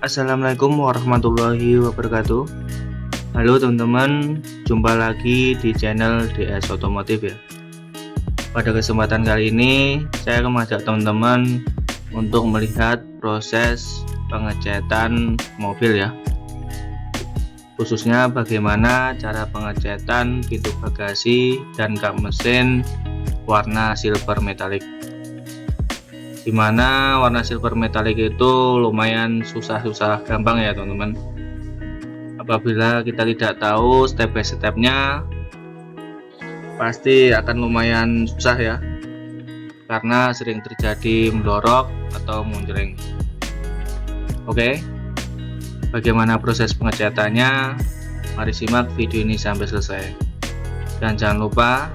Assalamualaikum warahmatullahi wabarakatuh. Halo teman-teman, jumpa lagi di channel DS Otomotif ya. Pada kesempatan kali ini, saya akan mengajak teman-teman untuk melihat proses pengecatan mobil ya. Khususnya bagaimana cara pengecatan pintu bagasi dan kap mesin warna silver metallic. Dimana warna silver metallic itu lumayan susah gampang ya teman-teman. Apabila kita tidak tahu step by stepnya, pasti akan lumayan susah ya, karena sering terjadi melorok atau muncring. Oke, bagaimana proses pengecatannya? Mari simak video ini sampai selesai. Dan jangan lupa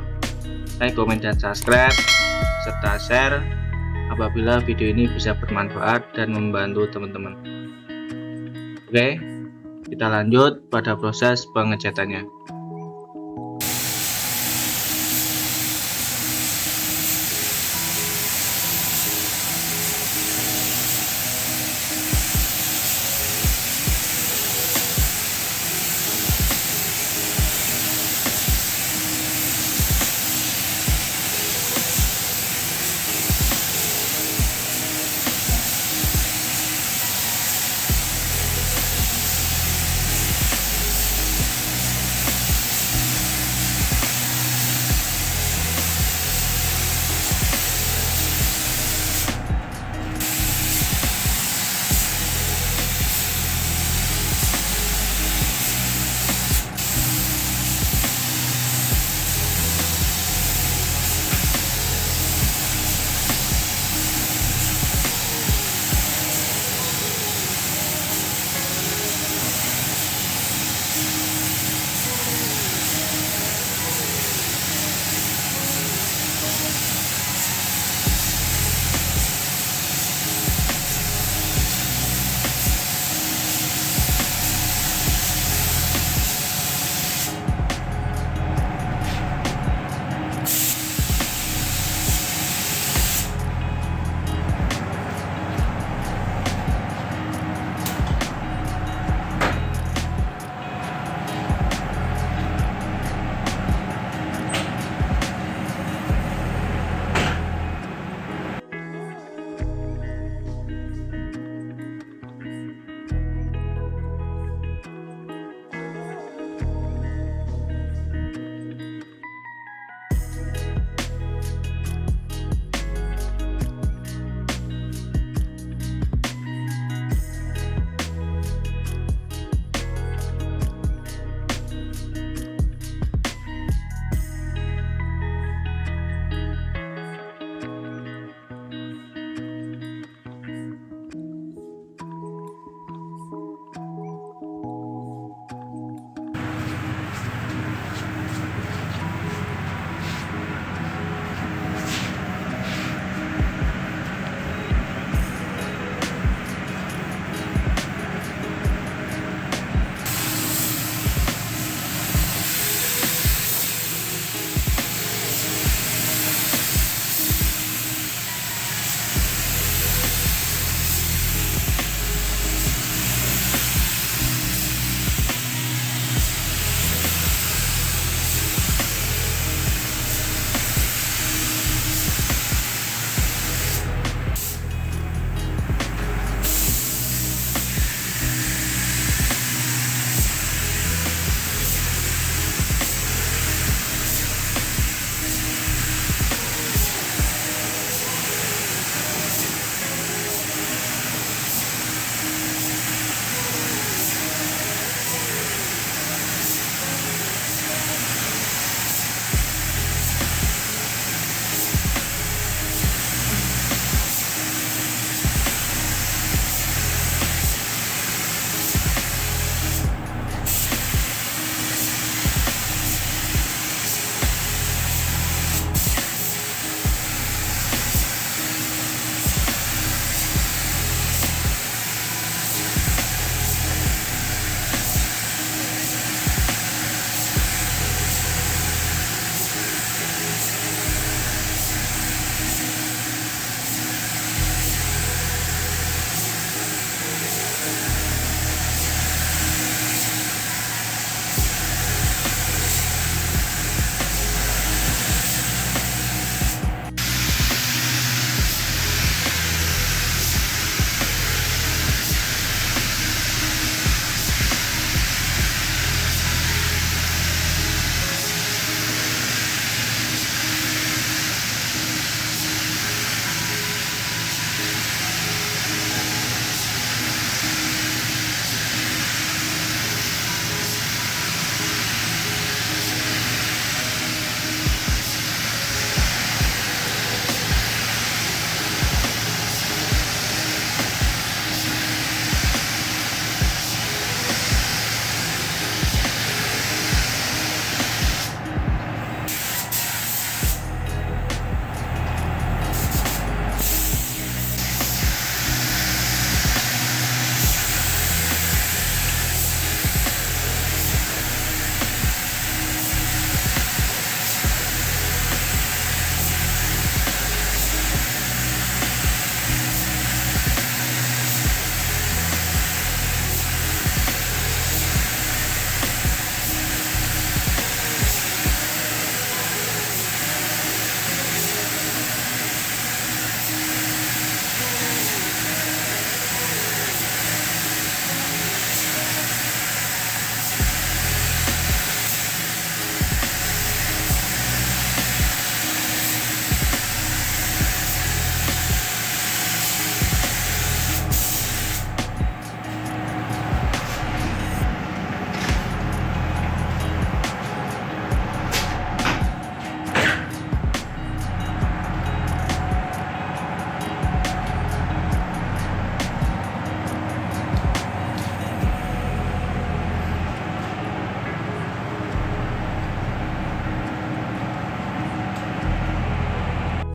like, komen, dan subscribe serta share apabila video ini bisa bermanfaat dan membantu teman-teman. Oke, kita lanjut pada proses pengecatannya.